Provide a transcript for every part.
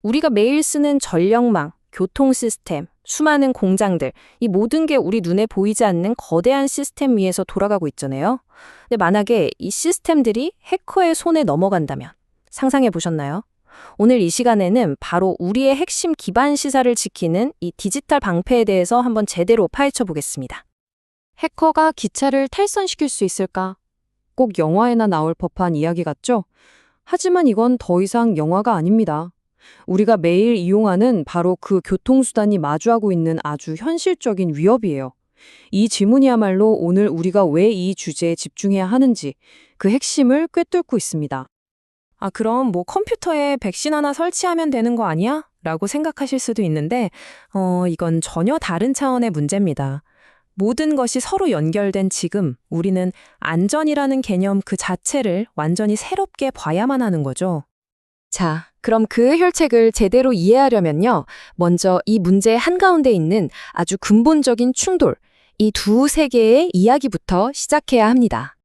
우리가 매일 쓰는 전력망, 교통 시스템, 수많은 공장들, 이 모든 게 우리 눈에 보이지 않는 거대한 시스템 위에서 돌아가고 있잖아요. 근데 만약에 이 시스템들이 해커의 손에 넘어간다면 상상해 보셨나요? 오늘 이 시간에는 바로 우리의 핵심 기반 시사를 지키는 이 디지털 방패에 대해서 한번 제대로 파헤쳐 보겠습니다. 해커가 기차를 탈선시킬 수 있을까? 꼭 영화에나 나올 법한 이야기 같죠? 하지만 이건 더 이상 영화가 아닙니다. 우리가 매일 이용하는 바로 그 교통수단이 마주하고 있는 아주 현실적인 위협이에요. 이 질문이야말로 오늘 우리가 왜 이 주제에 집중해야 하는지 그 핵심을 꿰뚫고 있습니다. 아, 그럼 뭐 컴퓨터에 백신 하나 설치하면 되는 거 아니야? 라고 생각하실 수도 있는데, 이건 전혀 다른 차원의 문제입니다. 모든 것이 서로 연결된 지금 우리는 안전이라는 개념 그 자체를 완전히 새롭게 봐야만 하는 거죠. 자, 그럼 그 혈책을 제대로 이해하려면요. 먼저 이 문제의 한가운데 있는 아주 근본적인 충돌, 이 두 세계의 이야기부터 시작해야 합니다.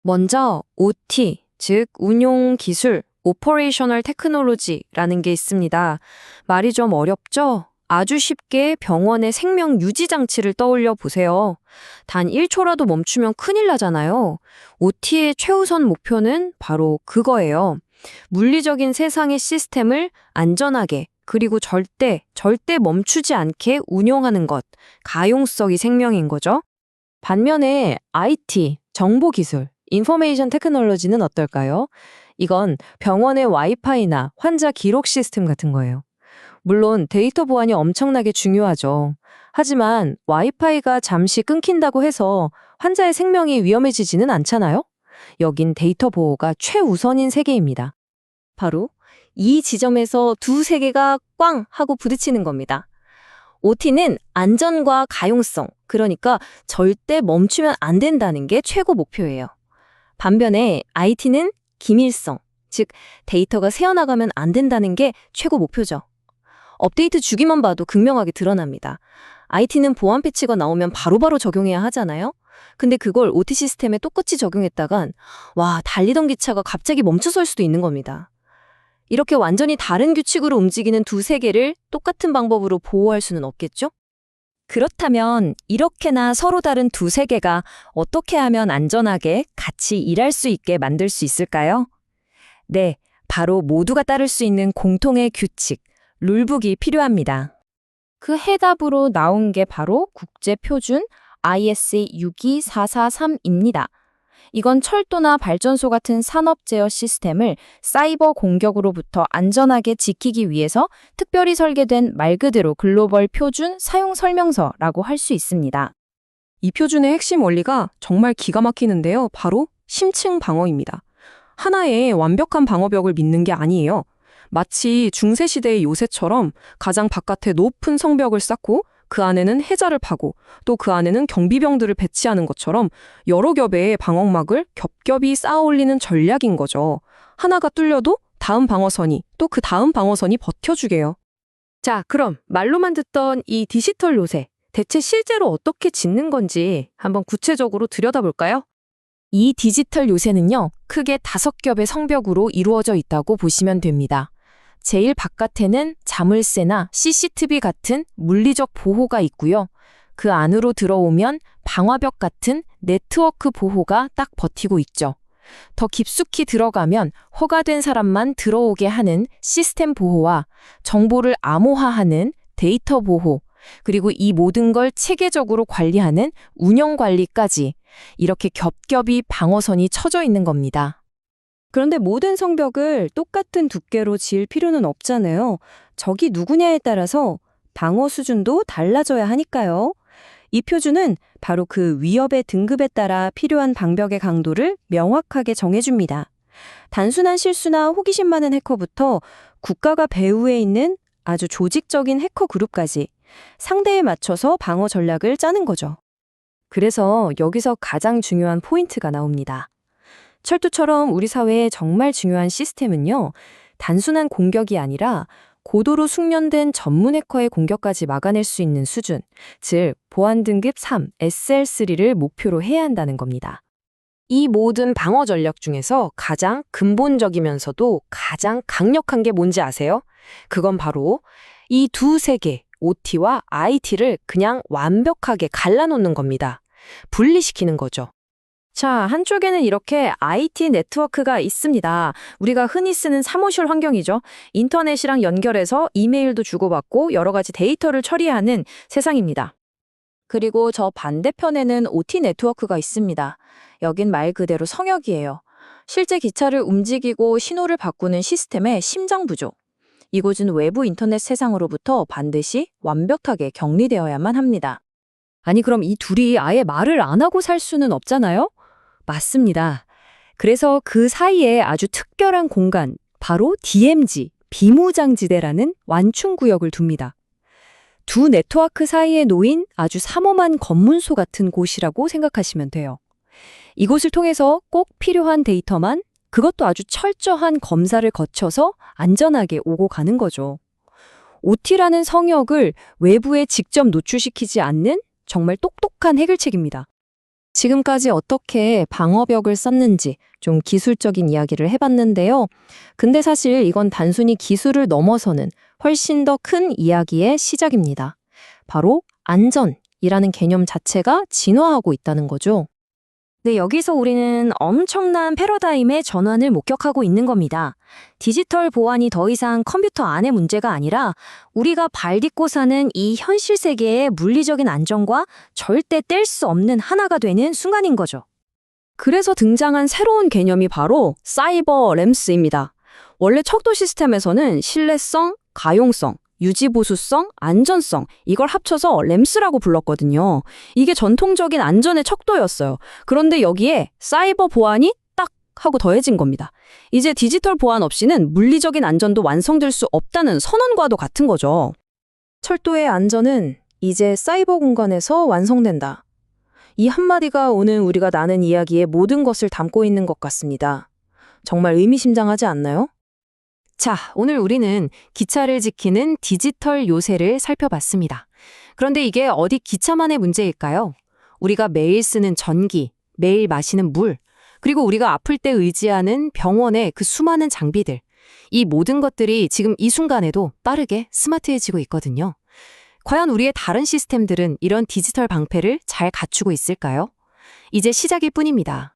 먼저 OT, 즉 운용 기술, Operational Technology라는 게 있습니다. 말이 좀 어렵죠? 아주 쉽게 병원의 생명 유지 장치를 떠올려 보세요. 단 1초라도 멈추면 큰일 나잖아요. OT의 최우선 목표는 바로 그거예요. 물리적인 세상의 시스템을 안전하게 그리고 절대 멈추지 않게 운용하는 것, 가용성이 생명인 거죠. 반면에 IT, 정보기술, 인포메이션 테크놀로지는 어떨까요? 이건 병원의 와이파이나 환자 기록 시스템 같은 거예요. 물론 데이터 보안이 엄청나게 중요하죠. 하지만 와이파이가 잠시 끊긴다고 해서 환자의 생명이 위험해지지는 않잖아요? 여긴 데이터 보호가 최우선인 세계입니다. 바로 이 지점에서 두 세계가 꽝 하고 부딪히는 겁니다. OT는 안전과 가용성, 그러니까 절대 멈추면 안 된다는 게 최고 목표예요. 반면에 IT는 기밀성, 즉 데이터가 새어나가면 안 된다는 게 최고 목표죠. 업데이트 주기만 봐도 극명하게 드러납니다. IT는 보안 패치가 나오면 바로바로 적용해야 하잖아요. 근데 그걸 OT 시스템에 똑같이 적용했다간 달리던 기차가 갑자기 멈춰설 수도 있는 겁니다. 이렇게 완전히 다른 규칙으로 움직이는 두 세계를 똑같은 방법으로 보호할 수는 없겠죠? 그렇다면 이렇게나 서로 다른 두 세계가 어떻게 하면 안전하게 같이 일할 수 있게 만들 수 있을까요? 네, 바로 모두가 따를 수 있는 공통의 규칙, 룰북이 필요합니다. 그 해답으로 나온 게 바로 국제표준 ISA 62443입니다. 이건 철도나 발전소 같은 산업 제어 시스템을 사이버 공격으로부터 안전하게 지키기 위해서 특별히 설계된 말 그대로 글로벌 표준 사용 설명서라고 할 수 있습니다. 이 표준의 핵심 원리가 정말 기가 막히는데요. 바로 심층 방어입니다. 하나의 완벽한 방어벽을 믿는 게 아니에요. 마치 중세시대의 요새처럼 가장 바깥에 높은 성벽을 쌓고 그 안에는 해자를 파고 또 그 안에는 경비병들을 배치하는 것처럼 여러 겹의 방어막을 겹겹이 쌓아 올리는 전략인 거죠. 하나가 뚫려도 다음 방어선이 또 그 다음 방어선이 버텨주게요. 자, 그럼 말로만 듣던 이 디지털 요새, 대체 실제로 어떻게 짓는 건지 한번 구체적으로 들여다볼까요? 이 디지털 요새는요, 크게 5겹의 성벽으로 이루어져 있다고 보시면 됩니다. 제일 바깥에는 자물쇠나 CCTV 같은 물리적 보호가 있고요. 그 안으로 들어오면 방화벽 같은 네트워크 보호가 딱 버티고 있죠. 더 깊숙이 들어가면 허가된 사람만 들어오게 하는 시스템 보호와 정보를 암호화하는 데이터 보호, 그리고 이 모든 걸 체계적으로 관리하는 운영 관리까지 이렇게 겹겹이 방어선이 쳐져 있는 겁니다. 그런데 모든 성벽을 똑같은 두께로 지을 필요는 없잖아요. 적이 누구냐에 따라서 방어 수준도 달라져야 하니까요. 이 표준은 바로 그 위협의 등급에 따라 필요한 방벽의 강도를 명확하게 정해줍니다. 단순한 실수나 호기심 많은 해커부터 국가가 배후에 있는 아주 조직적인 해커 그룹까지 상대에 맞춰서 방어 전략을 짜는 거죠. 그래서 여기서 가장 중요한 포인트가 나옵니다. 철도처럼 우리 사회에 정말 중요한 시스템은요, 단순한 공격이 아니라 고도로 숙련된 전문 해커의 공격까지 막아낼 수 있는 수준, 즉 보안 등급 3, SL3를 목표로 해야 한다는 겁니다. 이 모든 방어 전략 중에서 가장 근본적이면서도 가장 강력한 게 뭔지 아세요? 그건 바로 이 두 세계, OT와 IT를 그냥 완벽하게 갈라놓는 겁니다. 분리시키는 거죠. 자, 한쪽에는 이렇게 IT 네트워크가 있습니다. 우리가 흔히 쓰는 사무실 환경이죠. 인터넷이랑 연결해서 이메일도 주고받고 여러 가지 데이터를 처리하는 세상입니다. 그리고 저 반대편에는 OT 네트워크가 있습니다. 여긴 말 그대로 성역이에요. 실제 기차를 움직이고 신호를 바꾸는 시스템의 심장부죠. 이곳은 외부 인터넷 세상으로부터 반드시 완벽하게 격리되어야만 합니다. 아니, 그럼 이 둘이 아예 말을 안 하고 살 수는 없잖아요? 맞습니다. 그래서 그 사이에 아주 특별한 공간, 바로 DMZ, 비무장지대라는 완충구역을 둡니다. 두 네트워크 사이에 놓인 아주 삼엄한 검문소 같은 곳이라고 생각하시면 돼요. 이곳을 통해서 꼭 필요한 데이터만, 그것도 아주 철저한 검사를 거쳐서 안전하게 오고 가는 거죠. OT라는 성역을 외부에 직접 노출시키지 않는 정말 똑똑한 해결책입니다. 지금까지 어떻게 방어벽을 쌓는지 좀 기술적인 이야기를 해봤는데요. 근데 사실 이건 단순히 기술을 넘어서는 훨씬 더 큰 이야기의 시작입니다. 바로 안전이라는 개념 자체가 진화하고 있다는 거죠. 네, 여기서 우리는 엄청난 패러다임의 전환을 목격하고 있는 겁니다. 디지털 보안이 더 이상 컴퓨터 안의 문제가 아니라 우리가 발 딛고 사는 이 현실 세계의 물리적인 안정과 절대 뗄 수 없는 하나가 되는 순간인 거죠. 그래서 등장한 새로운 개념이 바로 사이버 램스입니다. 원래 척도 시스템에서는 신뢰성, 가용성, 유지보수성, 안전성 이걸 합쳐서 램스라고 불렀거든요. 이게 전통적인 안전의 척도였어요. 그런데 여기에 사이버 보안이 딱 하고 더해진 겁니다. 이제 디지털 보안 없이는 물리적인 안전도 완성될 수 없다는 선언과도 같은 거죠. 철도의 안전은 이제 사이버 공간에서 완성된다. 이 한마디가 오늘 우리가 나눈 이야기의 모든 것을 담고 있는 것 같습니다. 정말 의미심장하지 않나요? 자, 오늘 우리는 기차를 지키는 디지털 요새를 살펴봤습니다. 그런데 이게 어디 기차만의 문제일까요? 우리가 매일 쓰는 전기, 매일 마시는 물, 그리고 우리가 아플 때 의지하는 병원의 그 수많은 장비들. 이 모든 것들이 지금 이 순간에도 빠르게 스마트해지고 있거든요. 과연 우리의 다른 시스템들은 이런 디지털 방패를 잘 갖추고 있을까요? 이제 시작일 뿐입니다.